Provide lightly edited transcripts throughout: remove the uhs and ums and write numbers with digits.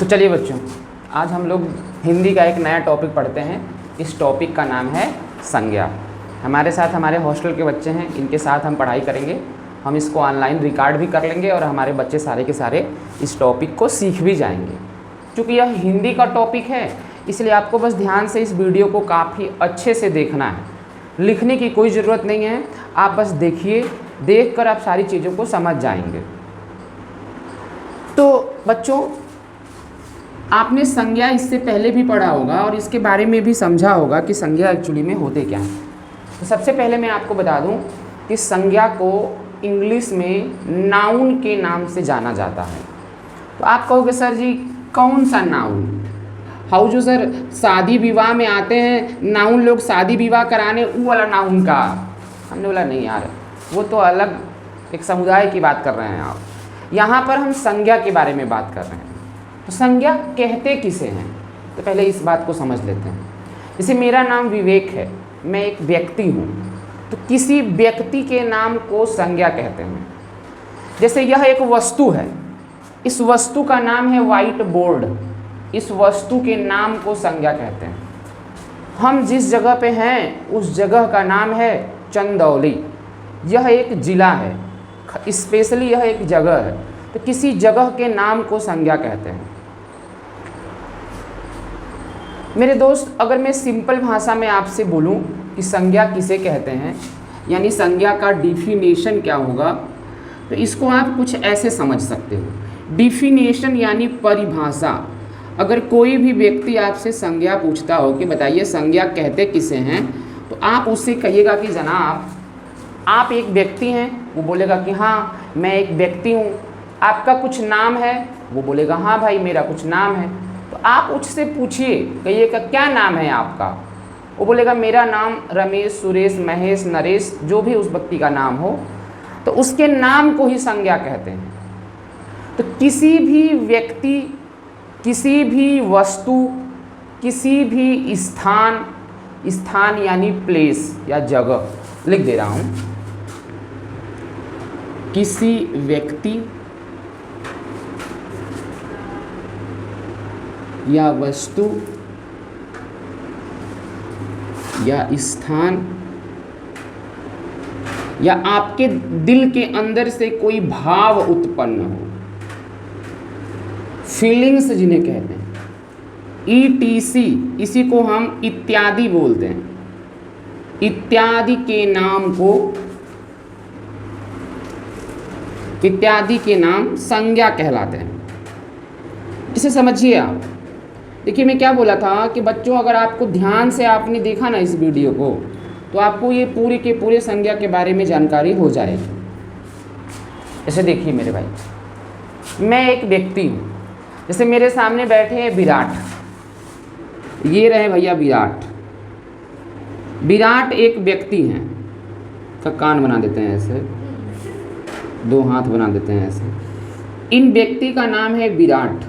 तो चलिए बच्चों, आज हम लोग हिंदी का एक नया टॉपिक पढ़ते हैं। इस टॉपिक का नाम है संज्ञा। हमारे साथ हमारे हॉस्टल के बच्चे हैं, इनके साथ हम पढ़ाई करेंगे। हम इसको ऑनलाइन रिकॉर्ड भी कर लेंगे और हमारे बच्चे सारे के सारे इस टॉपिक को सीख भी जाएंगे। क्योंकि यह हिंदी का टॉपिक है, इसलिए आपको बस ध्यान से इस वीडियो को काफ़ी अच्छे से देखना है। लिखने की कोई ज़रूरत नहीं है, आप बस देखिए, देखकर आप सारी चीज़ों को समझ जाएंगे। तो बच्चों, आपने संज्ञा इससे पहले भी पढ़ा होगा और इसके बारे में भी समझा होगा कि संज्ञा एक्चुअली में होते क्या हैं। तो सबसे पहले मैं आपको बता दूं कि संज्ञा को इंग्लिश में नाउन के नाम से जाना जाता है। तो आप कहोगे सर जी कौन सा नाउन? हाउ जो सर शादी विवाह में आते हैं नाउन लोग शादी विवाह कराने, वो वाला नाउन का? हमने बोला नहीं यार, वो तो अलग एक समुदाय की बात कर रहे हैं आप। यहाँ पर हम संज्ञा के बारे में बात कर रहे हैं। तो संज्ञा कहते किसे हैं? तो पहले इस बात को समझ लेते हैं। जैसे मेरा नाम विवेक है, मैं एक व्यक्ति हूँ, तो किसी व्यक्ति के नाम को संज्ञा कहते हैं। जैसे यह एक वस्तु है, इस वस्तु का नाम है व्हाइट बोर्ड, इस वस्तु के नाम को संज्ञा कहते हैं। हम जिस जगह पे हैं उस जगह का नाम है चंदौली। यह एक ज़िला है, स्पेशली यह एक जगह है, तो किसी जगह के नाम को संज्ञा कहते हैं। मेरे दोस्त, अगर मैं सिंपल भाषा में आपसे बोलूं कि संज्ञा किसे कहते हैं, यानी संज्ञा का डिफिनेशन क्या होगा, तो इसको आप कुछ ऐसे समझ सकते हो। डिफिनेशन यानी परिभाषा। अगर कोई भी व्यक्ति आपसे संज्ञा पूछता हो कि बताइए संज्ञा कहते किसे हैं, तो आप उससे कहिएगा कि जनाब आप एक व्यक्ति हैं। वो बोलेगा कि हाँ मैं एक व्यक्ति हूँ। आपका कुछ नाम है? वो बोलेगा हाँ भाई मेरा कुछ नाम है। तो आप उससे पूछिए, कहिएगा क्या नाम है आपका? वो बोलेगा मेरा नाम रमेश, सुरेश, महेश, नरेश, जो भी उस व्यक्ति का नाम हो, तो उसके नाम को ही संज्ञा कहते हैं। तो किसी भी व्यक्ति, किसी भी वस्तु, किसी भी स्थान, स्थान यानी प्लेस या जगह, लिख दे रहा हूँ, किसी व्यक्ति या वस्तु या स्थान या आपके दिल के अंदर से कोई भाव उत्पन्न हो, फीलिंग्स जिन्हें कहते हैं, ETC, इसी को हम इत्यादि बोलते हैं। इत्यादि के नाम को, इत्यादि के नाम संज्ञा कहलाते हैं। इसे समझिए आप। देखिए मैं क्या बोला था कि बच्चों, अगर आपको ध्यान से आपने देखा ना इस वीडियो को, तो आपको ये पूरे के पूरे संज्ञा के बारे में जानकारी हो जाएगी। जैसे देखिए मेरे भाई, मैं एक व्यक्ति हूँ। जैसे मेरे सामने बैठे हैं विराट, ये रहे भैया विराट। विराट एक व्यक्ति हैं, का कान बना देते हैं ऐसे, दो हाथ बना देते हैं ऐसे। इन व्यक्ति का नाम है विराट।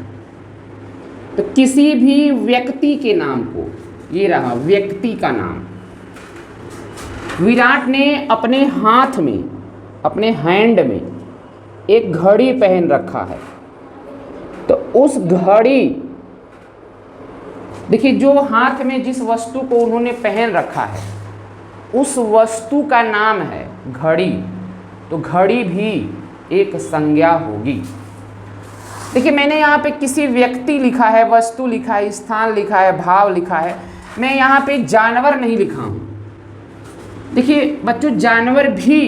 तो किसी भी व्यक्ति के नाम को, ये रहा व्यक्ति का नाम। विराट ने अपने हाथ में, अपने हैंड में एक घड़ी पहन रखा है। तो उस घड़ी, देखिए जो हाथ में जिस वस्तु को उन्होंने पहन रखा है, उस वस्तु का नाम है घड़ी। तो घड़ी भी एक संज्ञा होगी। देखिए मैंने यहाँ पे किसी व्यक्ति लिखा है, वस्तु लिखा है, स्थान लिखा है, भाव लिखा है। मैं यहाँ पे जानवर नहीं लिखा हूँ। देखिए बच्चों, जानवर भी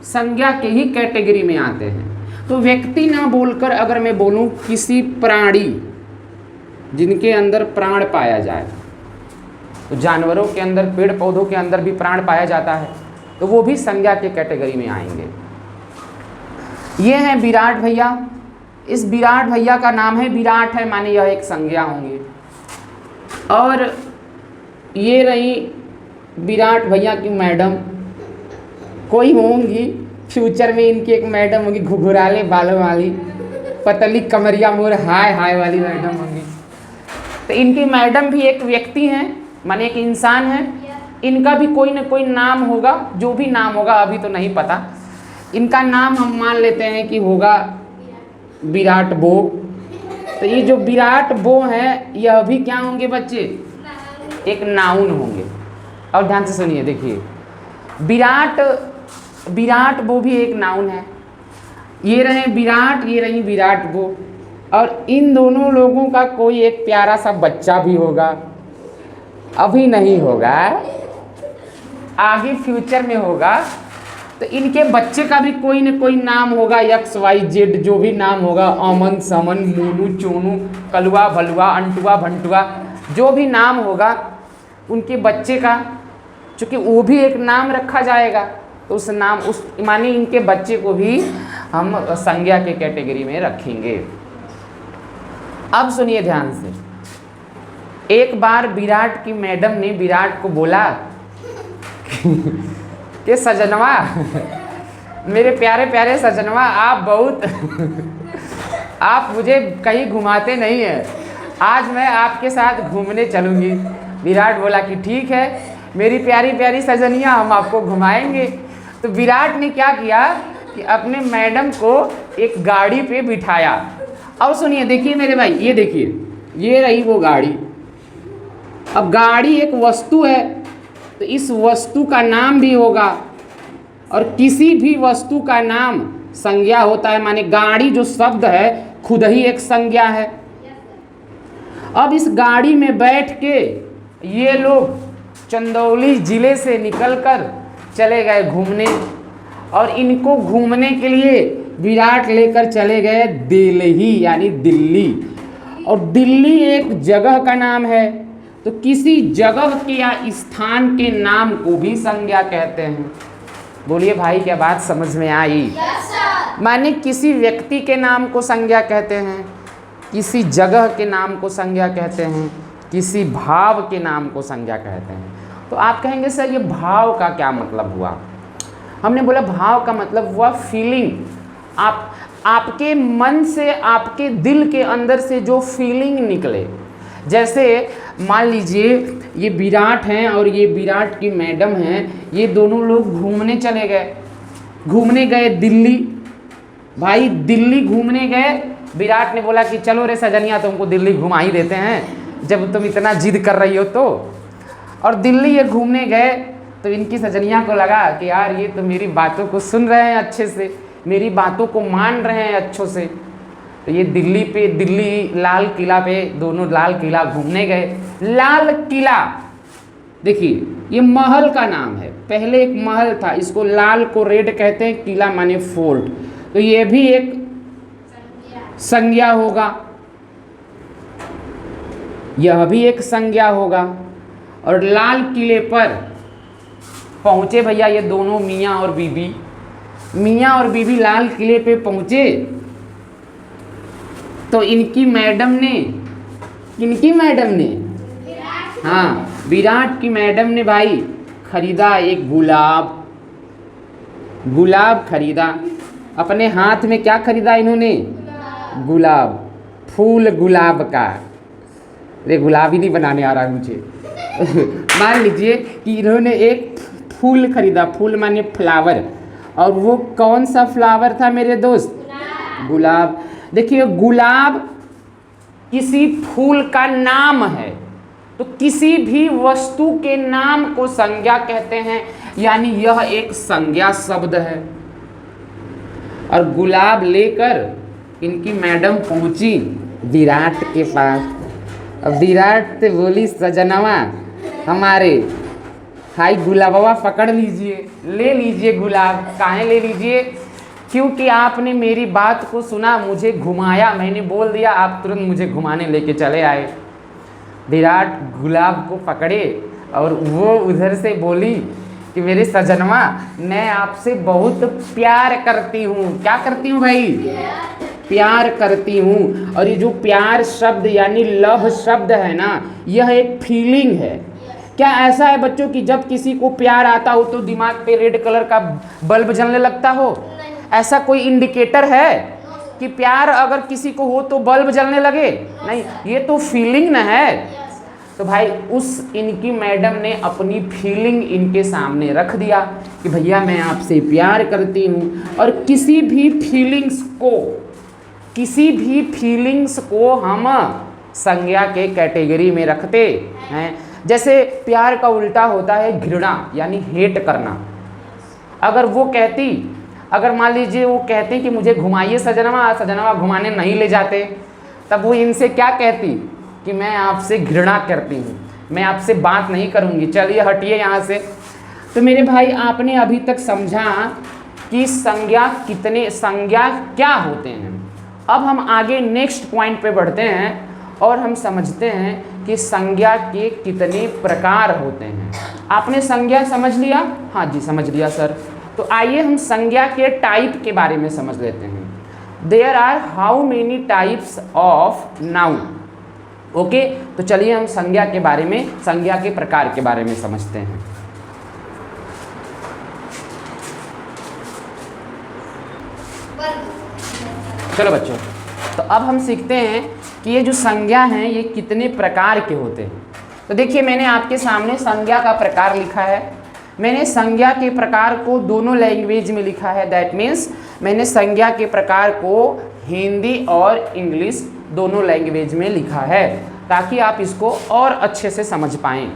संज्ञा के ही कैटेगरी में आते हैं। तो व्यक्ति ना बोलकर अगर मैं बोलूँ किसी प्राणी जिनके अंदर प्राण पाया जाए, तो जानवरों के अंदर, पेड़ पौधों के अंदर भी प्राण पाया जाता है, तो वो भी संज्ञा के कैटेगरी में आएंगे। ये हैं विराट भैया। इस विराट भैया का नाम है, विराट है माने यह एक संज्ञा होंगे। और ये रही विराट भैया की मैडम, कोई होंगी फ्यूचर में इनकी एक मैडम होगी, घुघुराले बालों वाली, पतली कमरिया मोर हाय हाय वाली मैडम होंगी। तो इनकी मैडम भी एक व्यक्ति हैं, माने एक इंसान है। इनका भी कोई न कोई नाम होगा, जो भी नाम होगा अभी तो नहीं पता। इनका नाम हम मान लेते हैं कि होगा विराट बो, तो ये जो विराट वो हैं यह भी क्या होंगे बच्चे, एक नाउन होंगे। और ध्यान से सुनिए, देखिए विराट वो भी एक नाउन है। ये रहे विराट, ये रही विराट वो, और इन दोनों लोगों का कोई एक प्यारा सा बच्चा भी होगा। अभी नहीं होगा, आगे फ्यूचर में होगा। तो इनके बच्चे का भी कोई न कोई नाम होगा, XYZ जो भी नाम होगा, अमन समन मोनू चोनू कलुआ भलुआ अंटुआ भंटुआ, जो भी नाम होगा उनके बच्चे का, चूँकि वो भी एक नाम रखा जाएगा, तो उस नाम उस माने इनके बच्चे को भी हम संज्ञा के कैटेगरी में रखेंगे। अब सुनिए ध्यान से, एक बार विराट की मैडम ने विराट को बोला कि सजनवा, मेरे प्यारे प्यारे सजनवा, आप बहुत आप मुझे कहीं घुमाते नहीं हैं, आज मैं आपके साथ घूमने चलूँगी। विराट बोला कि ठीक है मेरी प्यारी प्यारी सजनिया, हम आपको घुमाएंगे। तो विराट ने क्या किया कि अपने मैडम को एक गाड़ी पे बिठाया। अब सुनिए, देखिए मेरे भाई, ये देखिए, ये रही वो गाड़ी। अब गाड़ी एक वस्तु है, तो इस वस्तु का नाम भी होगा, और किसी भी वस्तु का नाम संज्ञा होता है, माने गाड़ी जो शब्द है खुद ही एक संज्ञा है। अब इस गाड़ी में बैठ के ये लोग चंदौली ज़िले से निकलकर चले गए घूमने, और इनको घूमने के लिए विराट लेकर चले गए दिल्ली, यानी दिल्ली। और दिल्ली एक जगह का नाम है, तो किसी जगह के या स्थान के नाम को भी संज्ञा कहते हैं। बोलिए भाई, क्या बात समझ में आई? माने किसी व्यक्ति के नाम को संज्ञा कहते हैं, किसी जगह के नाम को संज्ञा कहते हैं, किसी भाव के नाम को संज्ञा कहते हैं। तो आप कहेंगे सर ये भाव का क्या मतलब हुआ? हमने बोला भाव का मतलब हुआ फीलिंग। आपके मन से, आपके दिल के अंदर से जो फीलिंग निकले। जैसे मान लीजिए ये विराट हैं और ये विराट की मैडम हैं, ये दोनों लोग घूमने चले गए, घूमने गए दिल्ली। भाई दिल्ली घूमने गए, विराट ने बोला कि चलो रे सजनिया तुमको दिल्ली घुमा ही देते हैं जब तुम इतना जिद कर रही हो तो। और दिल्ली ये घूमने गए तो इनकी सजनिया को लगा कि यार ये तो मेरी बातों को सुन रहे हैं अच्छे से, मेरी बातों को मान रहे हैं अच्छों से। तो ये दिल्ली लाल किला पे दोनों लाल किला घूमने गए। लाल किला देखिए ये महल का नाम है, पहले एक महल था, इसको लाल को रेड कहते हैं, किला माने फोर्ट। तो ये भी एक संज्ञा होगा, यह भी एक संज्ञा होगा। और लाल किले पर पहुँचे भैया ये दोनों मियाँ और बीबी लाल किले पे पहुँचे। तो इनकी मैडम ने हाँ विराट की मैडम ने भाई खरीदा एक गुलाब खरीदा। अपने हाथ में क्या खरीदा इन्होंने? गुलाब, फूल गुलाब का। अरे गुलाब ही नहीं बनाने आ रहा मुझे मान लीजिए कि इन्होंने एक फूल खरीदा, फूल माने फ्लावर। और वो कौन सा फ्लावर था मेरे दोस्त? गुलाब। देखिए गुलाब किसी फूल का नाम है, तो किसी भी वस्तु के नाम को संज्ञा कहते हैं, यानी यह एक संज्ञा शब्द है। और गुलाब लेकर इनकी मैडम पहुंची विराट के पास। अब विराट से बोली सजनवा हमारे, हाई गुलाबवा पकड़ लीजिए, ले लीजिए गुलाब। काहे ले लीजिए? क्योंकि आपने मेरी बात को सुना, मुझे घुमाया, मैंने बोल दिया, आप तुरंत मुझे घुमाने लेके चले आए। विराट गुलाब को पकड़े और वो उधर से बोली कि मेरे सजनवा मैं आपसे बहुत प्यार करती हूँ। क्या करती हूँ भाई? प्यार करती हूँ। और ये जो प्यार शब्द यानी लव शब्द है ना, यह एक फीलिंग है। क्या ऐसा है बच्चों कि जब किसी को प्यार आता हो तो दिमाग पे रेड कलर का बल्ब जलने लगता हो? ऐसा कोई इंडिकेटर है कि प्यार अगर किसी को हो तो बल्ब जलने लगे? नहीं, ये तो फीलिंग ना है। तो भाई उस इनकी मैडम ने अपनी फीलिंग इनके सामने रख दिया कि भैया मैं आपसे प्यार करती हूँ। और किसी भी फीलिंग्स को किसी भी फीलिंग्स को हम संज्ञा के कैटेगरी में रखते हैं। जैसे प्यार का उल्टा होता है घृणा, यानी हेट करना। अगर मान लीजिए वो कहते कि मुझे घुमाइए सजनवा, सजनवा घुमाने नहीं ले जाते, तब वो इनसे क्या कहती कि मैं आपसे घृणा करती हूँ, मैं आपसे बात नहीं करूँगी, चलिए हटिए यहाँ से। तो मेरे भाई आपने अभी तक समझा कि संज्ञा क्या होते हैं। अब हम आगे नेक्स्ट पॉइंट पे बढ़ते हैं और हम समझते हैं कि संज्ञा के कितने प्रकार होते हैं। आपने संज्ञा समझ लिया? हाँ जी समझ लिया सर। तो आइए हम संज्ञा के टाइप के बारे में समझ लेते हैं। There are how many types of noun. Okay, तो चलिए हम संज्ञा के प्रकार के बारे में समझते हैं। चलो बच्चों, तो अब हम सीखते हैं कि ये जो संज्ञा हैं ये कितने प्रकार के होते हैं। तो देखिए मैंने आपके सामने संज्ञा का प्रकार लिखा है। मैंने संज्ञा के प्रकार को दोनों लैंग्वेज में लिखा है। दैट मीन्स मैंने संज्ञा के प्रकार को हिंदी और इंग्लिश दोनों लैंग्वेज में लिखा है ताकि आप इसको और अच्छे से समझ पाएँ।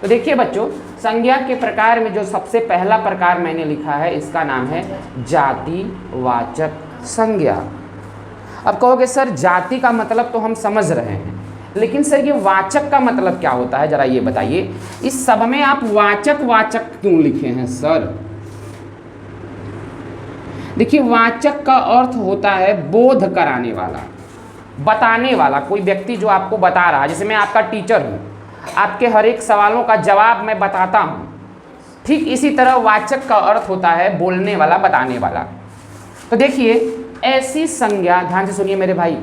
तो देखिए बच्चों, संज्ञा के प्रकार में जो सबसे पहला प्रकार मैंने लिखा है इसका नाम है जातिवाचक संज्ञा। अब कहोगे सर जाति का मतलब तो हम समझ रहे हैं, लेकिन सर ये वाचक का मतलब क्या होता है, जरा ये बताइए। इस सब में आप वाचक क्यों लिखे हैं सर? देखिए वाचक का अर्थ होता है बोध कराने वाला, बताने वाला, कोई व्यक्ति जो आपको बता रहा है। जैसे मैं आपका टीचर हूँ, आपके हर एक सवालों का जवाब मैं बताता हूँ, ठीक इसी तरह वाचक का अर्थ होता है बोलने वाला, बताने वाला। तो देखिए ऐसी संज्ञा, ध्यान से सुनिए मेरे भाई,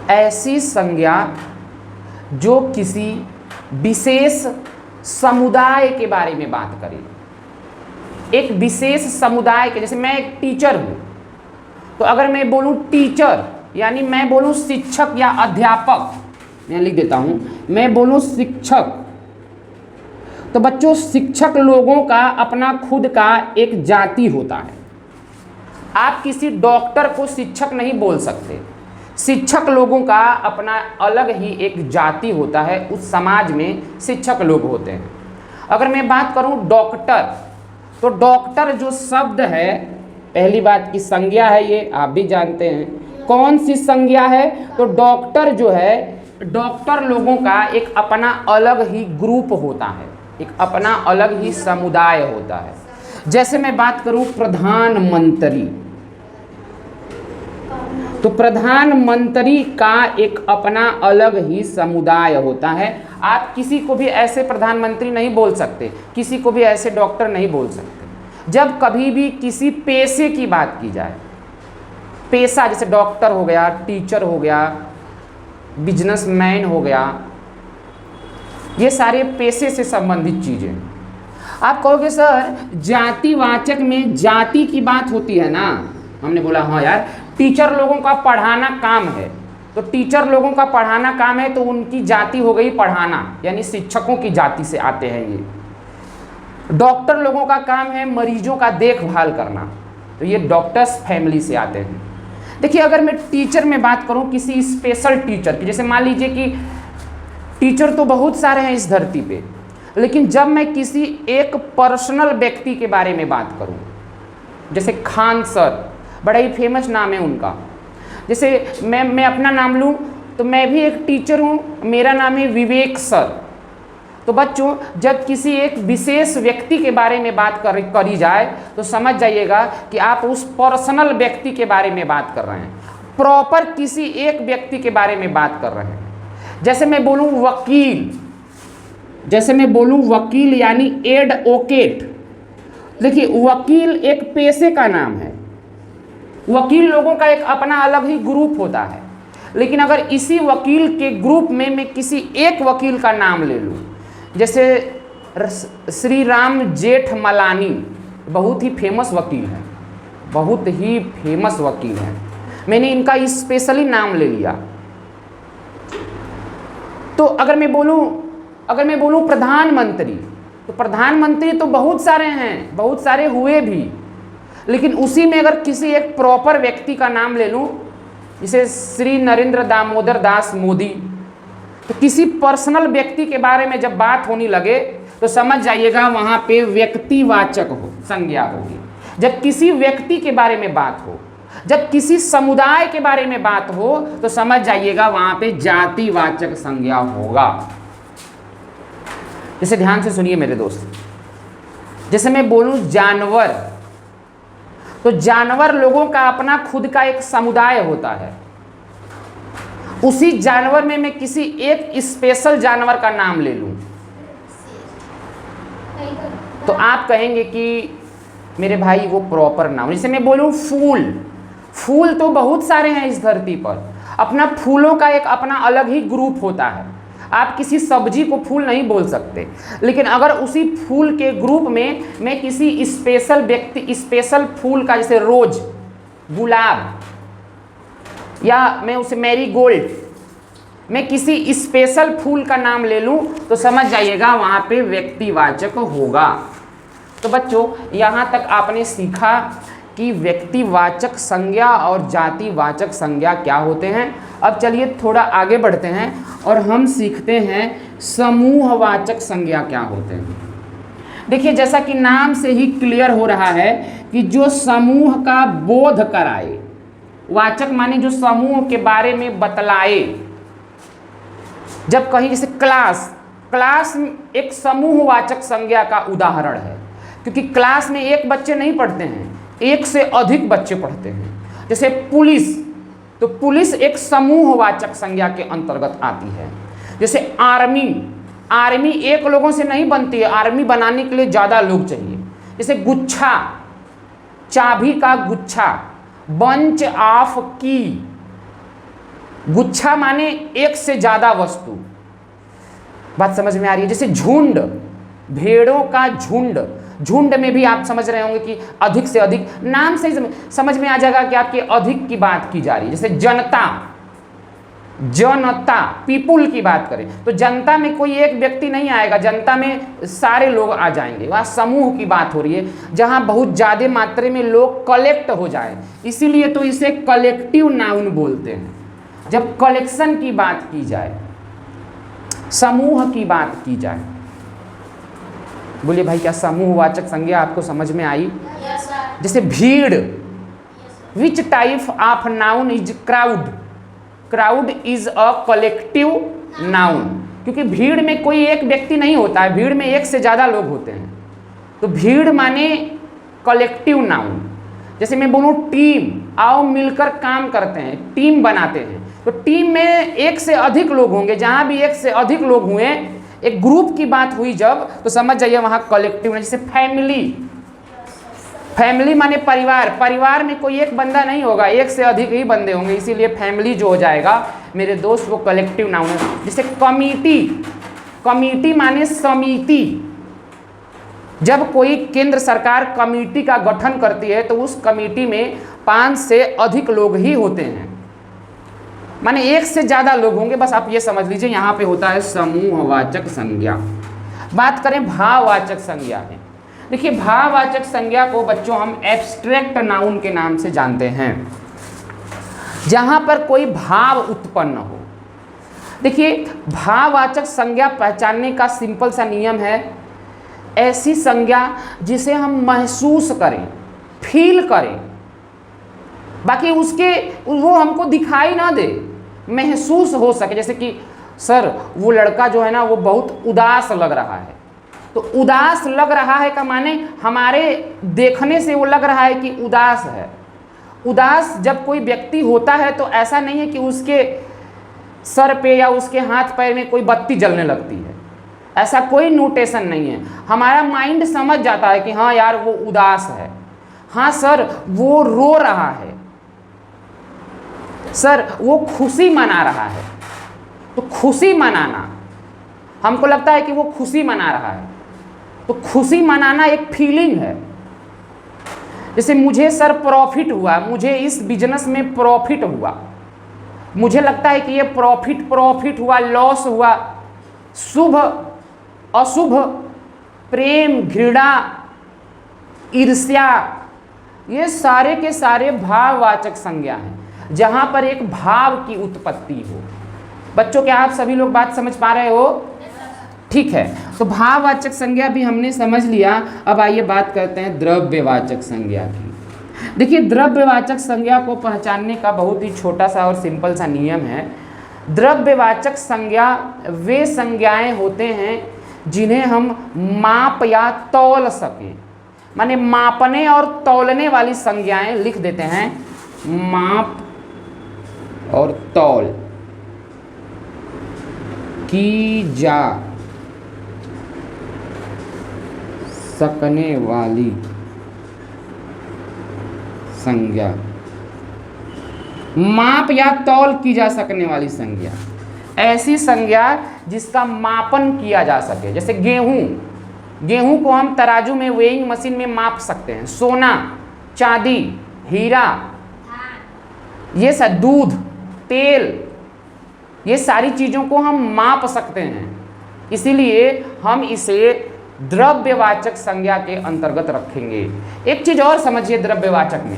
ऐसी संज्ञा जो किसी विशेष समुदाय के बारे में बात करे, एक विशेष समुदाय के, जैसे मैं एक टीचर हूँ, तो अगर मैं बोलूँ टीचर यानी मैं बोलूँ शिक्षक या अध्यापक, मैं लिख देता हूँ, मैं बोलूँ शिक्षक, तो बच्चों शिक्षक लोगों का अपना खुद का एक जाति होता है। आप किसी डॉक्टर को शिक्षक नहीं बोल सकते। शिक्षक लोगों का अपना अलग ही एक जाति होता है, उस समाज में शिक्षक लोग होते हैं। अगर मैं बात करूं डॉक्टर, तो डॉक्टर जो शब्द है, पहली बात की संज्ञा है, ये आप भी जानते हैं। कौन सी संज्ञा है? तो डॉक्टर जो है, डॉक्टर लोगों का एक अपना अलग ही ग्रुप होता है, एक अपना अलग ही समुदाय होता है। जैसे मैं बात करूं प्रधानमंत्री, तो प्रधानमंत्री का एक अपना अलग ही समुदाय होता है। आप किसी को भी ऐसे प्रधानमंत्री नहीं बोल सकते, किसी को भी ऐसे डॉक्टर नहीं बोल सकते। जब कभी भी किसी पेशे की बात की जाए, पेशा जैसे डॉक्टर हो गया, टीचर हो गया, बिजनेसमैन हो गया, ये सारे पेशे से संबंधित चीज़ें। आप कहोगे सर जातिवाचक में जाति की बात होती है ना? हमने बोला हाँ यार, टीचर लोगों का पढ़ाना काम है, तो टीचर लोगों का पढ़ाना काम है, तो उनकी जाति हो गई पढ़ाना, यानी शिक्षकों की जाति से आते हैं ये। डॉक्टर लोगों का काम है मरीजों का देखभाल करना, तो ये डॉक्टर्स फैमिली से आते हैं। देखिए अगर मैं टीचर में बात करूं, किसी स्पेशल टीचर की, जैसे मान लीजिए कि टीचर तो बहुत सारे हैं इस धरती पे, लेकिन जब मैं किसी एक पर्सनल व्यक्ति के बारे में बात करूं, जैसे खान सर, बड़ा ही फेमस नाम है उनका। जैसे मैं अपना नाम लूं, तो मैं भी एक टीचर हूं, मेरा नाम है विवेक सर। तो बच्चों जब किसी एक विशेष व्यक्ति के बारे में बात करी जाए, तो समझ जाइएगा कि आप उस पर्सनल व्यक्ति के बारे में बात कर रहे हैं, प्रॉपर किसी एक व्यक्ति के बारे में बात कर रहे हैं। जैसे मैं बोलूं वकील, जैसे मैं बोलूं वकील यानी एडवोकेट। देखिए वकील एक पेशे का नाम है, वकील लोगों का एक अपना अलग ही ग्रुप होता है। लेकिन अगर इसी वकील के ग्रुप में मैं किसी एक वकील का नाम ले लूं, जैसे श्री राम जेठमलानी, बहुत ही फेमस वकील हैं, बहुत ही फेमस वकील हैं, मैंने इनका स्पेशली नाम ले लिया। तो अगर मैं बोलूं प्रधानमंत्री, तो प्रधानमंत्री तो बहुत सारे हैं, बहुत सारे हुए भी, लेकिन उसी में अगर किसी एक प्रॉपर व्यक्ति का नाम ले लूं, जैसे श्री नरेंद्र दामोदर दास मोदी। तो किसी पर्सनल व्यक्ति के बारे में जब बात होने लगे तो समझ जाइएगा वहाँ पे व्यक्तिवाचक हो संज्ञा होगी। जब किसी व्यक्ति के बारे में बात हो, जब किसी समुदाय के बारे में बात हो, तो समझ जाइएगा वहाँ पे जातिवाचक संज्ञा होगा। जैसे ध्यान से सुनिए मेरे दोस्त, जैसे मैं बोलूँ जानवर, तो जानवर लोगों का अपना खुद का एक समुदाय होता है। उसी जानवर में मैं किसी एक स्पेशल जानवर का नाम ले लूं तो आप कहेंगे कि मेरे भाई वो प्रॉपर नाम। जैसे मैं बोलूं फूल, फूल तो बहुत सारे हैं इस धरती पर, अपना फूलों का एक अपना अलग ही ग्रुप होता है। आप किसी सब्जी को फूल नहीं बोल सकते, लेकिन अगर उसी फूल के ग्रुप में मैं किसी स्पेशल व्यक्ति, स्पेशल फूल का, जैसे रोज, गुलाब, या मैं उसे मैरीगोल्ड, मैं किसी स्पेशल फूल का नाम ले लूं तो समझ जाइएगा वहाँ पे व्यक्तिवाचक होगा। तो बच्चों यहाँ तक आपने सीखा कि व्यक्तिवाचक संज्ञा और जातिवाचक संज्ञा क्या होते हैं। अब चलिए थोड़ा आगे बढ़ते हैं और हम सीखते हैं समूहवाचक संज्ञा क्या होते हैं। देखिए जैसा कि नाम से ही क्लियर हो रहा है कि जो समूह का बोध कराए, वाचक माने जो समूह के बारे में बतलाए। जब कहीं जैसे क्लास, क्लास एक समूहवाचक संज्ञा का उदाहरण है, क्योंकि क्लास में एक बच्चे नहीं पढ़ते हैं, एक से अधिक बच्चे पढ़ते हैं। जैसे पुलिस, तो पुलिस एक समूहवाचक संज्ञा के अंतर्गत आती है। जैसे आर्मी, आर्मी एक लोगों से नहीं बनती है, आर्मी बनाने के लिए ज़्यादा लोग चाहिए। जैसे गुच्छा, चाबी का गुच्छा, बंच ऑफ की, गुच्छा माने एक से ज़्यादा वस्तु। बात समझ में आ रही है। जैसे झुंड, भेड़ों का झुंड, झुंड में भी आप समझ रहे होंगे कि अधिक से अधिक, नाम से समझ में आ जाएगा कि आपके अधिक की बात की जा रही है। जैसे जनता, जनता, पीपुल की बात करें तो जनता में कोई एक व्यक्ति नहीं आएगा, जनता में सारे लोग आ जाएंगे। वहाँ समूह की बात हो रही है जहाँ बहुत ज़्यादा मात्रा में लोग कलेक्ट हो जाए, इसीलिए तो इसे कलेक्टिव नाउन बोलते हैं। जब कलेक्शन की बात की जाए, समूह की बात की जाए। बोलिए भाई क्या समूहवाचक संज्ञा आपको समझ में आई? जैसे भीड़, which type of noun is crowd? Crowd is a collective noun, क्योंकि भीड़ में कोई एक व्यक्ति नहीं होता है, भीड़ में एक से ज़्यादा लोग होते हैं। तो भीड़ माने कलेक्टिव नाउन। जैसे मैं बोलूँ टीम, आओ मिलकर काम करते हैं, टीम बनाते हैं, तो टीम में एक से अधिक लोग होंगे। जहाँ भी एक से अधिक लोग हुए, एक ग्रुप की बात हुई जब, तो समझ जाइए वहाँ कलेक्टिव है। जैसे फैमिली, फैमिली माने परिवार, परिवार में कोई एक बंदा नहीं होगा, एक से अधिक ही बंदे होंगे, इसीलिए फैमिली जो हो जाएगा मेरे दोस्त वो कलेक्टिव नाउन है। जैसे कमिटी, कमिटी माने समिति। जब कोई केंद्र सरकार कमिटी का गठन करती है तो उस कमिटी में 5 से अधिक लोग ही होते हैं, माने एक से ज़्यादा लोग होंगे। बस आप ये समझ लीजिए यहाँ पे होता है समूहवाचक संज्ञा। बात करें भाववाचक संज्ञा में, देखिए भाववाचक संज्ञा को बच्चों हम एब्स्ट्रैक्ट नाउन के नाम से जानते हैं, जहाँ पर कोई भाव उत्पन्न हो। देखिए भाववाचक संज्ञा पहचानने का सिंपल सा नियम है, ऐसी संज्ञा जिसे हम महसूस करें, फील करें, बाकी उसके वो हमको दिखाई ना दे, महसूस हो सके। जैसे कि सर वो लड़का जो है ना वो बहुत उदास लग रहा है, तो उदास लग रहा है का माने हमारे देखने से वो लग रहा है कि उदास है। उदास जब कोई व्यक्ति होता है तो ऐसा नहीं है कि उसके सर पे या उसके हाथ पैर में कोई बत्ती जलने लगती है, ऐसा कोई नोटेशन नहीं है। हमारा माइंड समझ जाता है कि हाँ यार वो उदास है, हाँ सर वो रो रहा है, सर वो खुशी मना रहा है। तो खुशी मनाना, हमको लगता है कि वो खुशी मना रहा है, तो खुशी मनाना एक फीलिंग है। जैसे मुझे सर प्रॉफिट हुआ, मुझे इस बिजनेस में प्रॉफिट हुआ, मुझे लगता है कि ये प्रॉफिट हुआ, लॉस हुआ, शुभ अशुभ, प्रेम घृणा ईर्ष्या, ये सारे के सारे भाववाचक संज्ञा हैं। जहां पर एक भाव की उत्पत्ति हो। बच्चों, क्या आप सभी लोग बात समझ पा रहे हो? ठीक है, तो भाववाचक संज्ञा भी हमने समझ लिया। अब आइए बात करते हैं द्रव्यवाचक संज्ञा की। देखिए, द्रव्यवाचक संज्ञा को पहचानने का बहुत ही छोटा सा और सिंपल सा नियम है। द्रव्यवाचक संज्ञा वे संज्ञाएं होते हैं जिन्हें हम माप या तौल सकें, माने मापने और तौलने वाली संज्ञाएं लिख देते हैं, माप और तौल की जा सकने वाली संज्ञा, माप या तौल की जा सकने वाली संज्ञा, ऐसी संज्ञा जिसका मापन किया जा सके। जैसे गेहूं को हम तराजू में, वेइंग मशीन में माप सकते हैं। सोना, चांदी, हीरा, ये सब, दूध, तेल, ये सारी चीज़ों को हम माप सकते हैं। इसीलिए हम इसे द्रव्यवाचक संज्ञा के अंतर्गत रखेंगे। एक चीज़ और समझिए द्रव्यवाचक में।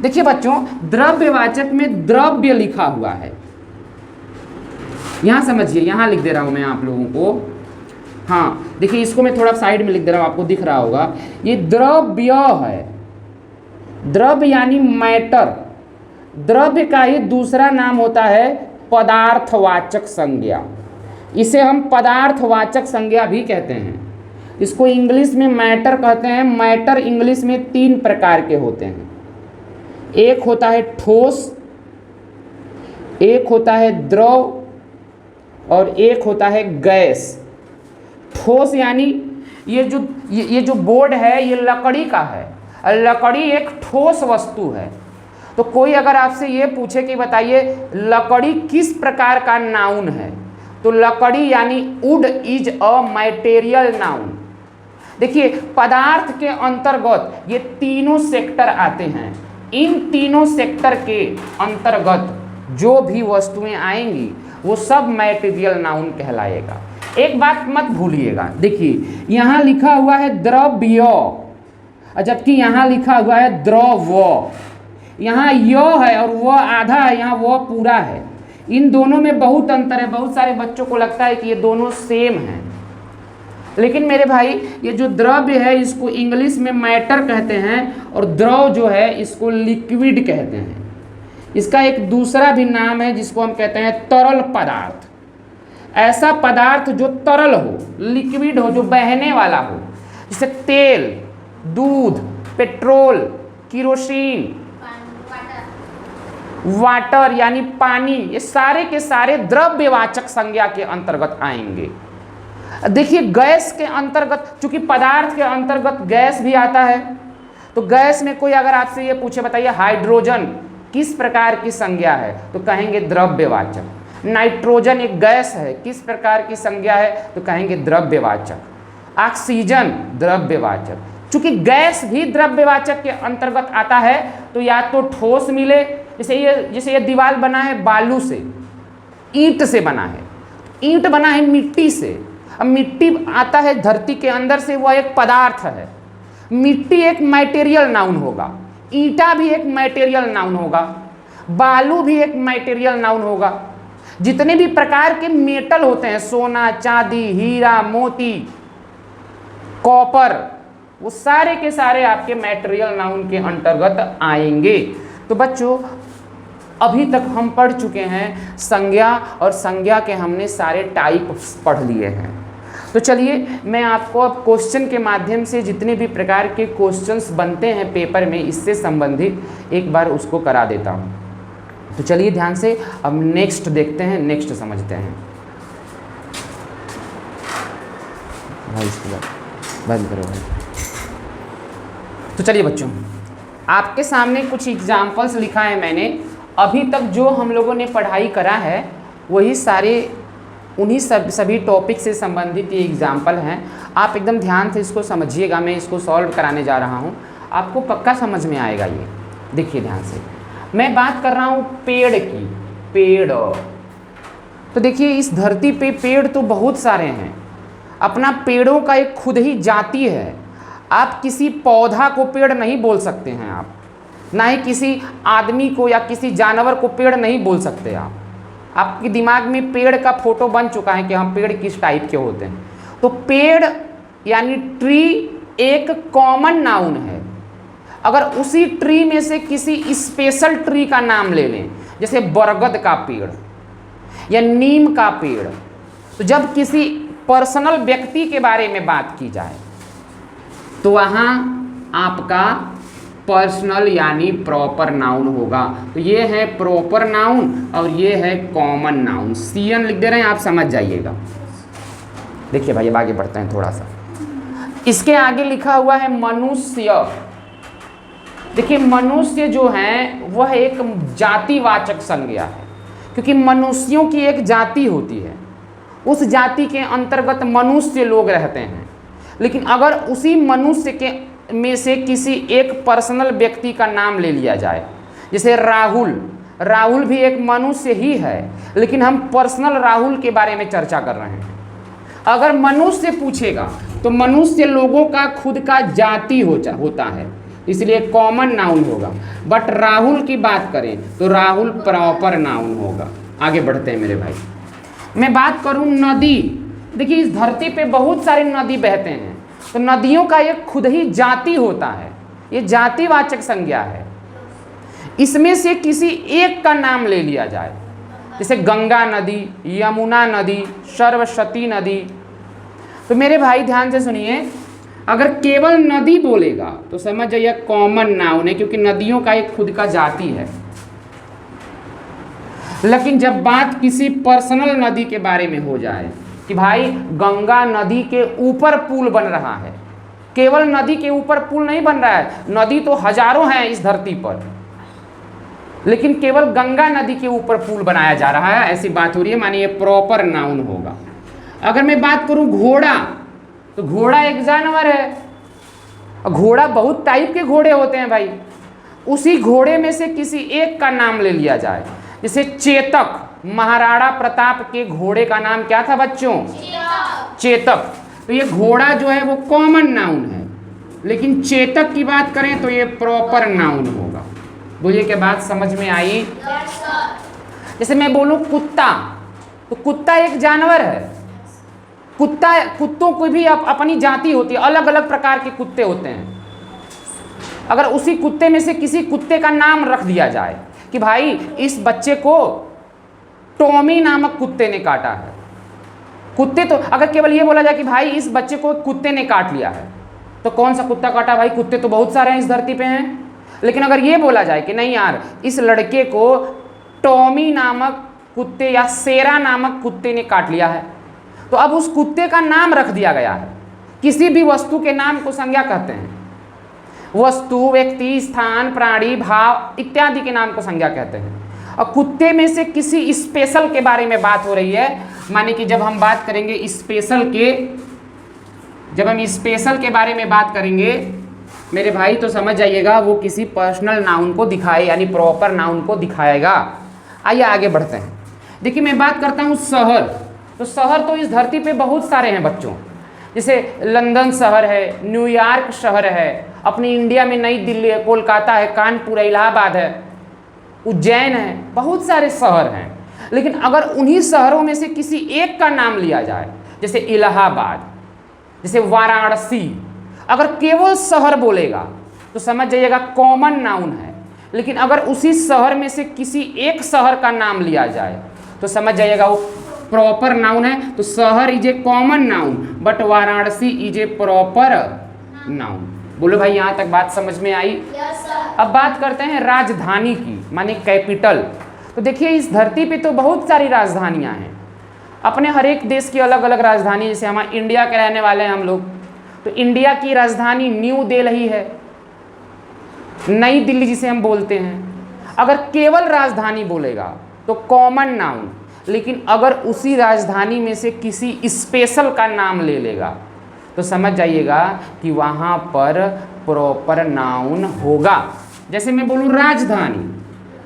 देखिए बच्चों, द्रव्यवाचक में द्रव्य लिखा हुआ है। यहां समझिए, यहां लिख दे रहा हूं मैं आप लोगों को। हाँ देखिए, इसको मैं थोड़ा साइड में लिख दे रहा हूं, आपको दिख रहा होगा। ये द्रव्य है, द्रव्य यानी मैटर। द्रव्य का ही दूसरा नाम होता है पदार्थवाचक संज्ञा। इसे हम पदार्थवाचक संज्ञा भी कहते हैं। इसको इंग्लिश में मैटर कहते हैं। मैटर इंग्लिश में 3 प्रकार के होते हैं। एक होता है ठोस, एक होता है द्रव और एक होता है गैस। ठोस यानी ये जो बोर्ड है ये लकड़ी का है, और लकड़ी एक ठोस वस्तु है। तो कोई अगर आपसे ये पूछे कि बताइए लकड़ी किस प्रकार का नाउन है, तो लकड़ी यानी would is a material noun. देखिए, पदार्थ के अंतर्गत ये तीनों सेक्टर आते हैं। इन तीनों सेक्टर के अंतर्गत जो भी वस्तुएं आएंगी वो सब मटेरियल नाउन कहलाएगा। एक बात मत भूलिएगा, देखिए यहाँ लिखा हुआ है द्रव्य, जबकि यहाँ लिखा हुआ है द्रव। यहाँ य है और वह आधा है, यहाँ वह पूरा है। इन दोनों में बहुत अंतर है। बहुत सारे बच्चों को लगता है कि ये दोनों सेम हैं, लेकिन मेरे भाई ये जो द्रव्य है इसको इंग्लिश में मैटर कहते हैं, और द्रव जो है इसको लिक्विड कहते हैं। इसका एक दूसरा भी नाम है जिसको हम कहते हैं तरल पदार्थ। ऐसा पदार्थ जो तरल हो, लिक्विड हो, जो बहने वाला हो, जैसे तेल, दूध, पेट्रोल, किरोसिन, वाटर यानी पानी, ये सारे के सारे द्रव्यवाचक संज्ञा के अंतर्गत आएंगे। देखिए, गैस के अंतर्गत, चूंकि पदार्थ के अंतर्गत गैस भी आता है, तो गैस में कोई अगर आपसे ये पूछे बताइए हाइड्रोजन किस प्रकार की संज्ञा है, तो कहेंगे द्रव्यवाचक। नाइट्रोजन एक गैस है, किस प्रकार की संज्ञा है, तो कहेंगे द्रव्यवाचक। ऑक्सीजन द्रव्यवाचक। चूंकि गैस भी द्रव्यवाचक के अंतर्गत आता है, तो या तो ठोस मिले, जैसे ये दीवार बना है बालू से, ईंट से बना है, ईंट बना है मिट्टी से। अब मिट्टी आता है धरती के अंदर से, वह एक पदार्थ है। मिट्टी एक मटेरियल नाउन होगा, ईंटा भी एक मटेरियल नाउन होगा, बालू भी एक मटेरियल नाउन होगा। जितने भी प्रकार के मेटल होते हैं, सोना, चांदी, हीरा, मोती, कॉपर, वो सारे के सारे आपके मटेरियल नाउन के अंतर्गत आएंगे। तो बच्चों, अभी तक हम पढ़ चुके हैं संज्ञा, और संज्ञा के हमने सारे टाइप्स पढ़ लिए हैं। तो चलिए मैं आपको अब क्वेश्चन के माध्यम से जितने भी प्रकार के क्वेश्चंस बनते हैं पेपर में इससे संबंधित एक बार उसको करा देता हूँ। तो चलिए ध्यान से अब नेक्स्ट देखते हैं, नेक्स्ट समझते हैं। भाई इसके बाद बंद करो भाई। तो चलिए बच्चों, आपके सामने कुछ एग्जाम्पल्स लिखा है मैंने। अभी तक जो हम लोगों ने पढ़ाई करा है वही सारे उन्हीं सभी टॉपिक से संबंधित ये एग्जाम्पल हैं। आप एकदम ध्यान से इसको समझिएगा। मैं इसको सॉल्व कराने जा रहा हूँ, आपको पक्का समझ में आएगा ये। देखिए ध्यान से, मैं बात कर रहा हूँ पेड़ की। पेड़, तो देखिए इस धरती पे पेड़ तो बहुत सारे हैं। अपना पेड़ों का एक खुद ही जाति है। आप किसी पौधा को पेड़ नहीं बोल सकते हैं। आप ना ही किसी आदमी को या किसी जानवर को पेड़ नहीं बोल सकते आप। आपके दिमाग में पेड़ का फोटो बन चुका है कि हम पेड़ किस टाइप के होते हैं। तो पेड़ यानी ट्री एक कॉमन नाउन है। अगर उसी ट्री में से किसी स्पेशल ट्री का नाम ले लें, जैसे बरगद का पेड़ या नीम का पेड़, तो जब किसी पर्सनल व्यक्ति के बारे में बात की जाए तो वहाँ आपका पर्सनल यानी प्रॉपर नाउन होगा। तो ये है प्रॉपर नाउन और ये है कॉमन नाउन। CN लिख दे रहे हैं, आप समझ जाइएगा। देखिए भाई अब आगे बढ़ते हैं थोड़ा सा। इसके आगे लिखा हुआ है मनुष्य। देखिए मनुष्य जो है वह एक जातिवाचक संज्ञा है, क्योंकि मनुष्यों की एक जाति होती है, उस जाति के अंतर्गत मनुष्य लोग रहते हैं। लेकिन अगर उसी मनुष्य के में से किसी एक पर्सनल व्यक्ति का नाम ले लिया जाए, जैसे राहुल भी एक मनुष्य ही है, लेकिन हम पर्सनल राहुल के बारे में चर्चा कर रहे हैं। अगर मनुष्य पूछेगा तो मनुष्य लोगों का खुद का जाति होता है, इसलिए कॉमन नाउन होगा। बट राहुल की बात करें तो राहुल प्रॉपर नाउन होगा। आगे बढ़ते हैं मेरे भाई। मैं बात करूं नदी। देखिए इस धरती पे बहुत सारी नदी बहते हैं, तो नदियों का एक खुद ही जाति होता है, ये जातिवाचक संज्ञा है। इसमें से किसी एक का नाम ले लिया जाए, जैसे गंगा नदी, यमुना नदी, सरस्वती नदी। तो मेरे भाई ध्यान से सुनिए, अगर केवल नदी बोलेगा तो समझ जाइए कॉमन नाउन है, क्योंकि नदियों का एक खुद का जाति है। लेकिन जब बात किसी पर्सनल नदी के बारे में हो जाए कि भाई गंगा नदी के ऊपर पुल बन रहा है, केवल नदी के ऊपर पुल नहीं बन रहा है, नदी तो हजारों हैं इस धरती पर, लेकिन केवल गंगा नदी के ऊपर पुल बनाया जा रहा है, ऐसी बात हो रही है, मानिए प्रॉपर नाउन होगा। अगर मैं बात करूं घोड़ा, तो घोड़ा एक जानवर है। घोड़ा बहुत टाइप के घोड़े होते हैं भाई, उसी घोड़े में से किसी एक का नाम ले लिया जाए, जैसे चेतक। महाराणा प्रताप के घोड़े का नाम क्या था बच्चों? चेतक। तो ये घोड़ा जो है वो कॉमन नाउन है, लेकिन चेतक की बात करें तो ये प्रॉपर नाउन होगा। बोलिए क्या बात समझ में आई? जैसे मैं बोलूं कुत्ता, तो कुत्ता एक जानवर है। कुत्तों को भी अपनी जाति होती है, अलग अलग प्रकार के कुत्ते होते हैं। अगर उसी कुत्ते में से किसी कुत्ते का नाम रख दिया जाए कि भाई इस बच्चे को टॉमी नामक कुत्ते ने काटा है, कुत्ते तो अगर केवल ये बोला जाए कि भाई इस बच्चे को कुत्ते ने काट लिया है, तो कौन सा कुत्ता काटा भाई? कुत्ते तो बहुत सारे हैं इस धरती पे हैं। लेकिन अगर ये बोला जाए कि नहीं यार इस लड़के को टॉमी नामक कुत्ते या सेरा नामक कुत्ते ने काट लिया है, तो अब उस कुत्ते का नाम रख दिया गया है। किसी भी वस्तु के नाम को संज्ञा कहते हैं। वस्तु, व्यक्ति, स्थान, प्राणी, भाव इत्यादि के नाम को संज्ञा कहते हैं। और कुत्ते में से किसी स्पेशल के बारे में बात हो रही है, माने कि जब हम बात करेंगे स्पेशल के बारे में बात करेंगे मेरे भाई, तो समझ जाइएगा वो किसी पर्सनल नाउन को दिखाए, यानी प्रॉपर नाउन को दिखाएगा। आइए आगे बढ़ते हैं। देखिए मैं बात करता हूँ शहर। तो शहर तो इस धरती पे बहुत सारे हैं बच्चों, जैसे लंदन शहर है, न्यूयॉर्क शहर है, अपनी इंडिया में नई दिल्ली है, कोलकाता है, कानपुर है, इलाहाबाद है, उज्जैन है, बहुत सारे शहर हैं। लेकिन अगर उन्हीं शहरों में से किसी एक का नाम लिया जाए, जैसे इलाहाबाद, जैसे वाराणसी, अगर केवल शहर बोलेगा तो समझ जाइएगा कॉमन नाउन है। लेकिन अगर उसी शहर में से किसी एक शहर का नाम लिया जाए तो समझ जाइएगा वो प्रॉपर नाउन है। तो शहर is a common noun but Varanasi is a proper noun. बोलो भाई यहाँ तक बात समझ में आई? अब बात करते हैं राजधानी की, माने कैपिटल। तो देखिए इस धरती पे तो बहुत सारी राजधानियाँ हैं, अपने हर एक देश की अलग अलग राजधानी। जैसे हमारे इंडिया के रहने वाले हैं हम लोग, तो इंडिया की राजधानी न्यू दिल्ली है, नई दिल्ली जिसे हम बोलते हैं। अगर केवल राजधानी बोलेगा तो कॉमन नाउन, लेकिन अगर उसी राजधानी में से किसी स्पेशल का नाम ले लेगा तो समझ जाइएगा कि वहाँ पर प्रॉपर नाउन होगा। जैसे मैं बोलूँ राजधानी,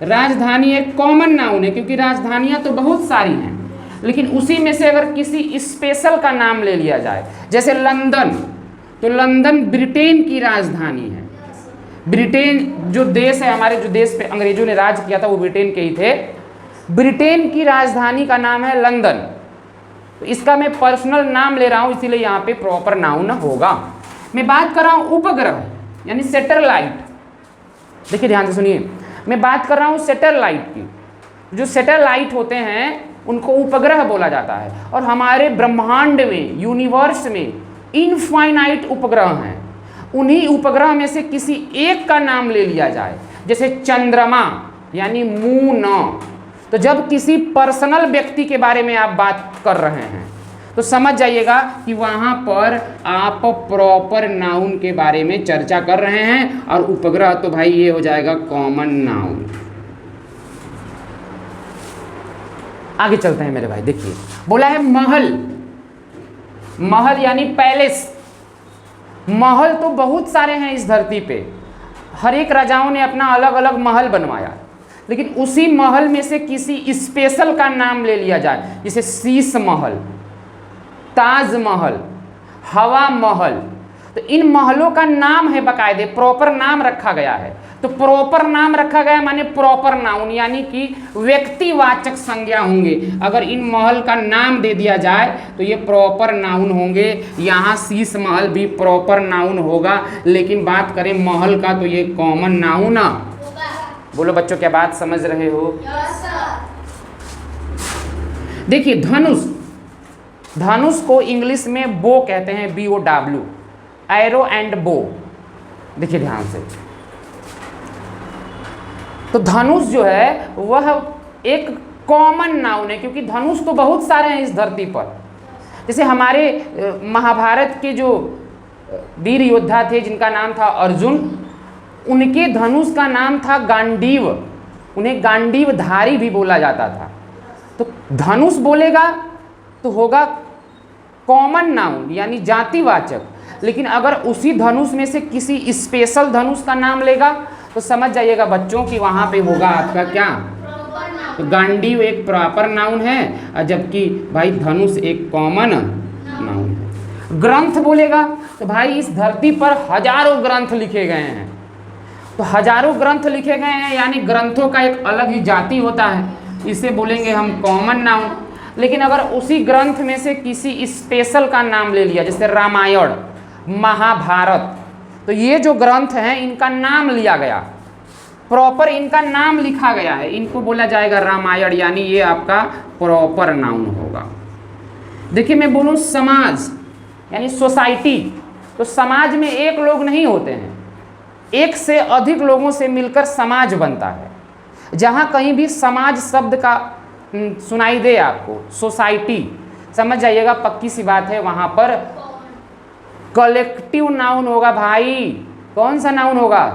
राजधानी एक कॉमन नाउन है क्योंकि राजधानियाँ तो बहुत सारी हैं, लेकिन उसी में से अगर किसी स्पेशल का नाम ले लिया जाए, जैसे लंदन, तो लंदन ब्रिटेन की राजधानी है। ब्रिटेन जो देश है, हमारे जो देश पे अंग्रेजों ने राज किया था वो ब्रिटेन के ही थे। ब्रिटेन की राजधानी का नाम है लंदन। तो इसका मैं पर्सनल नाम ले रहा हूँ, इसीलिए यहाँ पे प्रॉपर नाउन होगा। मैं बात कर रहा हूँ उपग्रह यानी सैटेलाइट। देखिए ध्यान से सुनिए, मैं बात कर रहा हूँ सैटेलाइट की। जो सैटेलाइट होते हैं उनको उपग्रह बोला जाता है। और हमारे ब्रह्मांड में, यूनिवर्स में इनफाइनाइट उपग्रह हैं। उन्हीं उपग्रह में से किसी एक का नाम ले लिया जाए, जैसे चंद्रमा यानी मून। तो जब किसी पर्सनल व्यक्ति के बारे में आप बात कर रहे हैं तो समझ जाइएगा कि वहाँ पर आप प्रॉपर नाउन के बारे में चर्चा कर रहे हैं। और उपग्रह तो भाई ये हो जाएगा कॉमन नाउन। आगे चलते हैं मेरे भाई। देखिए बोला है महल। महल यानी पैलेस। महल तो बहुत सारे हैं इस धरती पे, हर एक राजाओं ने अपना अलग अलग महल बनवाया, लेकिन उसी महल में से किसी स्पेशल का नाम ले लिया जाए, जैसे शीश महल, ताजमहल, हवा महल। तो इन महलों का नाम है, बाकायदे प्रॉपर नाम रखा गया है। तो प्रॉपर नाम रखा गया माने प्रॉपर नाउन, यानी कि व्यक्तिवाचक संज्ञा होंगे। अगर इन महल का नाम दे दिया जाए तो ये प्रॉपर नाउन होंगे। यहाँ शीश महल भी प्रॉपर नाउन होगा, लेकिन बात करें महल का तो ये कॉमन नाउन। बोलो बच्चों, क्या बात समझ रहे हो? देखिए धनुष, धनुष को इंग्लिश में बो कहते हैं, BOW, एरो एंड बो। देखिए ध्यान से, तो धनुष जो है वह एक कॉमन नाउन है, क्योंकि धनुष तो बहुत सारे हैं इस धरती पर। जैसे हमारे महाभारत के जो वीर योद्धा थे जिनका नाम था अर्जुन, उनके धनुष का नाम था गांडीव, उन्हें गांडीवधारी भी बोला जाता था। तो धनुष बोलेगा तो होगा कॉमन नाउन यानी जातिवाचक, लेकिन अगर उसी धनुष में से किसी स्पेशल धनुष का नाम लेगा तो समझ जाइएगा बच्चों कि वहाँ पे होगा आपका क्या? तो गांडीव एक प्रॉपर नाउन है, जबकि भाई धनुष एक कॉमन नाउन है। ग्रंथ बोलेगा तो भाई इस धरती पर हजारों ग्रंथ लिखे गए हैं। तो हजारों ग्रंथ लिखे गए हैं यानी ग्रंथों का एक अलग ही जाति होता है, इसे बोलेंगे हम कॉमन नाउन। लेकिन अगर उसी ग्रंथ में से किसी स्पेशल का नाम ले लिया, जैसे रामायण, महाभारत, तो ये जो ग्रंथ हैं इनका नाम लिया गया, प्रॉपर इनका नाम लिखा गया है, इनको बोला जाएगा रामायण, यानी ये आपका प्रॉपर नाउन होगा। देखिए मैं बोलूँ समाज यानी सोसाइटी, तो समाज में एक लोग नहीं होते हैं, एक से अधिक लोगों से मिलकर समाज बनता है। जहाँ कहीं भी समाज शब्द का सुनाई दे आपको, सोसाइटी, समझ जाइएगा पक्की सी बात है वहाँ पर कलेक्टिव नाउन होगा भाई। कौन सा नाउन होगा?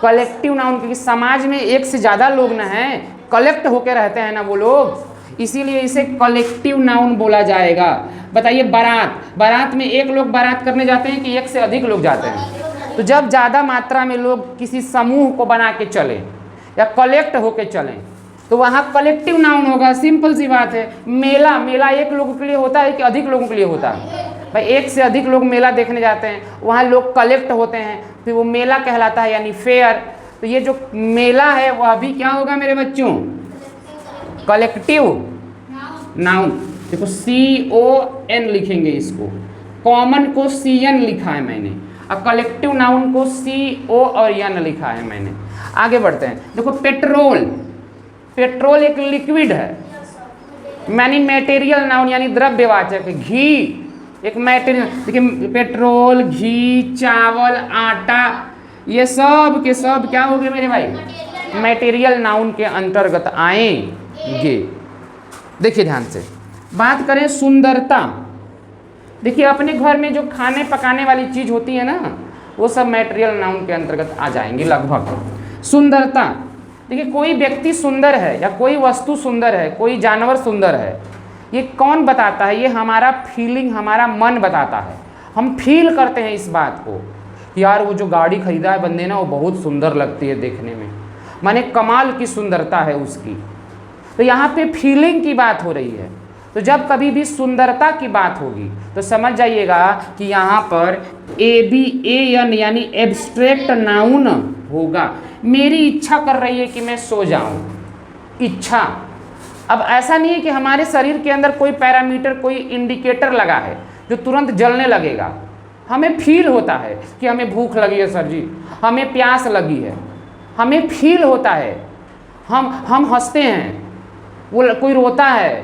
कलेक्टिव नाउन, क्योंकि समाज में एक से ज़्यादा लोग ना हैं, कलेक्ट होके रहते हैं ना वो लोग, इसीलिए इसे कलेक्टिव नाउन बोला जाएगा। बताइए बारात, बारात में एक लोग बारात करने जाते हैं कि एक से अधिक लोग जाते हैं? तो जब ज़्यादा मात्रा में लोग किसी समूह को बना के चलें या कलेक्ट होके चलें तो वहाँ कलेक्टिव नाउन होगा। सिंपल सी बात है। मेला, मेला एक लोगों के लिए होता है कि अधिक लोगों के लिए होता है? भाई एक से अधिक लोग मेला देखने जाते हैं, वहाँ लोग कलेक्ट होते हैं, फिर वो मेला कहलाता है यानी फेयर। तो ये जो मेला है वह भी क्या होगा मेरे बच्चों? Collective noun. देखो CON लिखेंगे इसको, कॉमन को CN लिखा है मैंने, और कलेक्टिव नाउन को CO और N लिखा है मैंने। आगे बढ़ते हैं। देखो पेट्रोल, पेट्रोल एक लिक्विड है, मैंने मेटेरियल नाउन यानी द्रव्यवाचक। घी एक मैटेरियल, देखिए पेट्रोल, घी, चावल, आटा, ये सब के सब क्या हो गए मेरे भाई? मैटेरियल नाउन के अंतर्गत आएंगे। देखिए ध्यान से बात करें सुंदरता। देखिए अपने घर में जो खाने पकाने वाली चीज़ होती है ना, वो सब मैटेरियल नाउन के अंतर्गत आ जाएंगी लगभग। सुंदरता, देखिए कोई व्यक्ति सुंदर है या कोई वस्तु सुंदर है, कोई जानवर सुंदर है, ये कौन बताता है? ये हमारा फीलिंग, हमारा मन बताता है। हम फील करते हैं इस बात को, यार वो जो गाड़ी खरीदा है बंदे ना, वो बहुत सुंदर लगती है देखने में, माने कमाल की सुंदरता है उसकी। तो यहाँ पे फीलिंग की बात हो रही है। तो जब कभी भी सुंदरता की बात होगी तो समझ जाइएगा कि यहाँ पर ABAN यानी एब्स्ट्रैक्ट नाउन होगा। मेरी इच्छा कर रही है कि मैं सो जाऊं, इच्छा। अब ऐसा नहीं है कि हमारे शरीर के अंदर कोई पैरामीटर, कोई इंडिकेटर लगा है जो तुरंत जलने लगेगा। हमें फील होता है कि हमें भूख लगी है सर जी, हमें प्यास लगी है, हमें फील होता है। हम हंसते हैं, वो कोई रोता है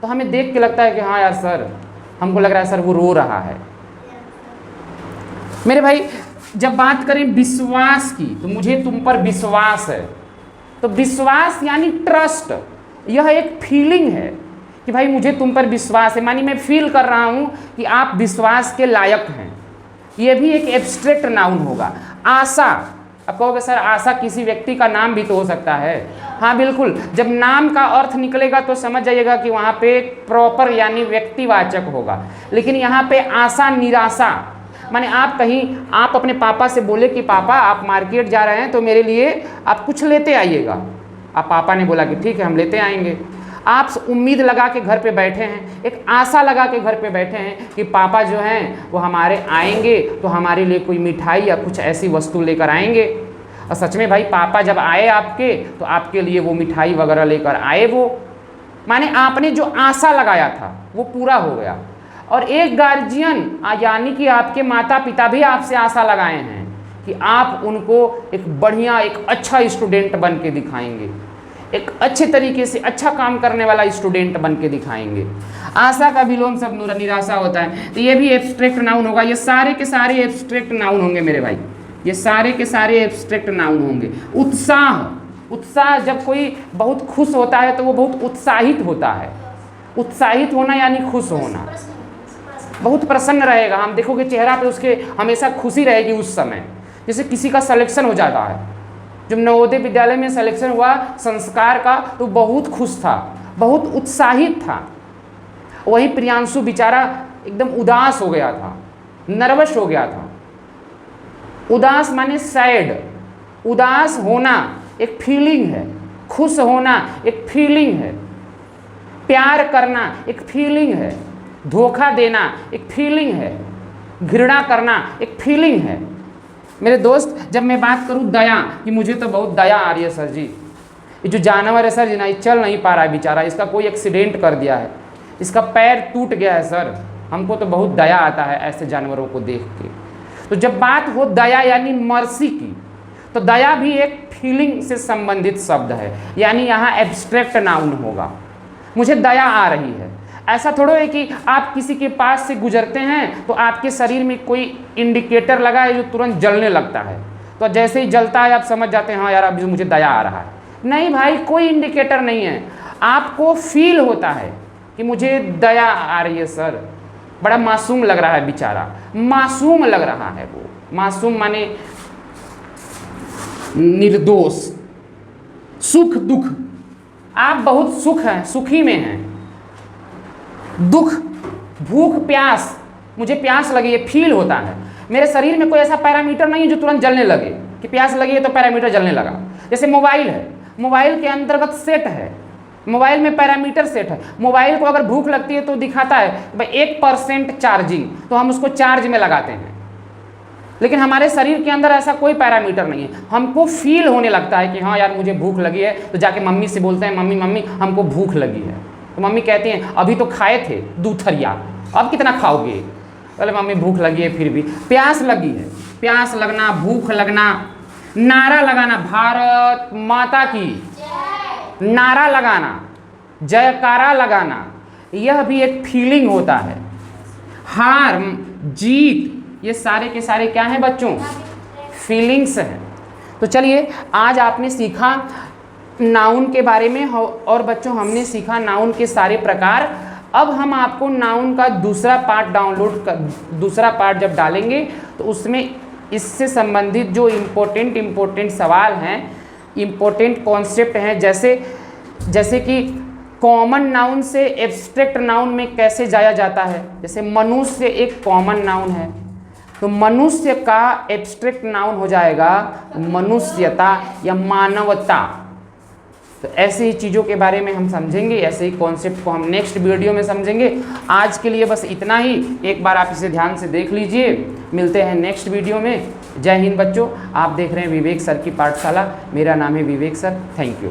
तो हमें देख के लगता है कि हाँ यार सर, हमको लग रहा है सर वो रो रहा है। मेरे भाई, जब बात करें विश्वास की तो मुझे तुम पर विश्वास है। तो विश्वास यानी ट्रस्ट, यह एक फीलिंग है कि भाई मुझे तुम पर विश्वास है, मानी मैं फील कर रहा हूँ कि आप विश्वास के लायक हैं। यह भी एक एब्स्ट्रैक्ट नाउन होगा। आशा, अब कहोगे सर आशा किसी व्यक्ति का नाम भी तो हो सकता है। हाँ बिल्कुल, जब नाम का अर्थ निकलेगा तो समझ जाइएगा कि वहाँ पे प्रॉपर यानी व्यक्तिवाचक होगा। लेकिन यहाँ पे आशा निराशा, माने आप कहीं, आप अपने पापा से बोले कि पापा आप मार्केट जा रहे हैं तो मेरे लिए आप कुछ लेते आइएगा। आप पापा ने बोला कि ठीक है हम लेते आएंगे। आप उम्मीद लगा के घर पे बैठे हैं, एक आशा लगा के घर पे बैठे हैं कि पापा जो हैं वो हमारे आएंगे तो हमारे लिए कोई मिठाई या कुछ ऐसी वस्तु लेकर आएंगे। और सच में भाई पापा जब आए आपके तो आपके लिए वो मिठाई वगैरह लेकर आए। वो माने आपने जो आशा लगाया था वो पूरा हो गया। और एक गार्जियन यानी कि आपके माता पिता भी आपसे आशा लगाए हैं कि आप उनको एक बढ़िया, एक अच्छा स्टूडेंट बन के दिखाएंगे, एक अच्छे तरीके से अच्छा काम करने वाला स्टूडेंट बन के दिखाएंगे। आशा का विलोम सब निराशा होता है। तो ये भी एब्स्ट्रैक्ट नाउन होगा। ये सारे के सारे एब्स्ट्रैक्ट नाउन होंगे मेरे भाई, ये सारे के सारे एब्स्ट्रैक्ट नाउन होंगे। उत्साह, उत्साह, जब कोई बहुत खुश होता है तो वो बहुत उत्साहित होता है। उत्साहित होना यानी खुश होना, बहुत प्रसन्न रहेगा। हम देखोगे चेहरा पे उसके हमेशा खुशी रहेगी उस समय। जैसे किसी का सिलेक्शन हो जाता है, जब नवोदय विद्यालय में सिलेक्शन हुआ संस्कार का तो बहुत खुश था, बहुत उत्साहित था। वही प्रियांशु बेचारा एकदम उदास हो गया था, नर्वस हो गया था। उदास माने सैड, उदास होना एक फीलिंग है, खुश होना एक फीलिंग है, प्यार करना एक फीलिंग है, धोखा देना एक फीलिंग है, घृणा करना एक फीलिंग है। मेरे दोस्त, जब मैं बात करूं दया, कि मुझे तो बहुत दया आ रही है सर जी, ये जो जानवर है सर जी ना, ये चल नहीं पा रहा है बेचारा, इसका कोई एक्सीडेंट कर दिया है, इसका पैर टूट गया है सर, हमको तो बहुत दया आता है ऐसे जानवरों को देख के। तो जब बात हो दया यानी मर्सी की, तो दया भी एक फीलिंग से संबंधित शब्द है, यानी यहाँ एब्स्ट्रैक्ट नाउन होगा। मुझे दया आ रही है, ऐसा थोड़ा है कि आप किसी के पास से गुजरते हैं तो आपके शरीर में कोई इंडिकेटर लगा है जो तुरंत जलने लगता है, तो जैसे ही जलता है आप समझ जाते हैं हाँ यार अभी मुझे दया आ रहा है। नहीं भाई, कोई इंडिकेटर नहीं है, आपको फील होता है कि मुझे दया आ रही है सर, बड़ा मासूम लग रहा है बेचारा, मासूम लग रहा है वो। मासूम माने निर्दोष। सुख दुख, आप बहुत सुख हैं, सुखी में हैं। दुख, भूख, प्यास, मुझे प्यास लगी है, फील होता है। मेरे शरीर में कोई ऐसा पैरामीटर नहीं है जो तुरंत जलने लगे कि प्यास लगी है तो पैरामीटर जलने लगा। जैसे मोबाइल है, मोबाइल के अंतर्गत सेट है, मोबाइल में पैरामीटर सेट है। मोबाइल को अगर भूख लगती है तो दिखाता है भाई 1% चार्जिंग, तो हम उसको चार्ज में लगाते हैं। लेकिन हमारे शरीर के अंदर ऐसा कोई पैरामीटर नहीं है। हमको फील होने लगता है कि हाँ यार मुझे भूख लगी है, तो जाके मम्मी से बोलते हैं मम्मी मम्मी हमको भूख लगी है, तो मम्मी कहती हैं अभी तो खाए थे दूथरिया, अब कितना खाओगे? बोले मम्मी भूख लगी है फिर भी। प्यास लगी है, प्यास लगना, भूख लगना, नारा लगाना, भारत माता की नारा लगाना, जयकारा लगाना, यह भी एक फीलिंग होता है। हार जीत, ये सारे के सारे क्या हैं बच्चों? फीलिंग्स हैं। तो चलिए आज आपने सीखा नाउन के बारे में, और बच्चों हमने सीखा नाउन के सारे प्रकार। अब हम आपको नाउन का दूसरा पार्ट डाउनलोड कर, दूसरा पार्ट जब डालेंगे तो उसमें इससे संबंधित जो इम्पोर्टेंट सवाल हैं, इम्पोर्टेंट कॉन्सेप्ट हैं, जैसे कि कॉमन नाउन से एब्स्ट्रैक्ट नाउन में कैसे जाया जाता है। जैसे मनुष्य एक कॉमन नाउन है, तो मनुष्य का एब्स्ट्रैक्ट नाउन हो जाएगा मनुष्यता या मानवता। तो ऐसे ही चीज़ों के बारे में हम समझेंगे, ऐसे ही कॉन्सेप्ट को हम नेक्स्ट वीडियो में समझेंगे। आज के लिए बस इतना ही, एक बार आप इसे ध्यान से देख लीजिए। मिलते हैं नेक्स्ट वीडियो में। जय हिंद बच्चों, आप देख रहे हैं विवेक सर की पाठशाला। मेरा नाम है विवेक सर। Thank you.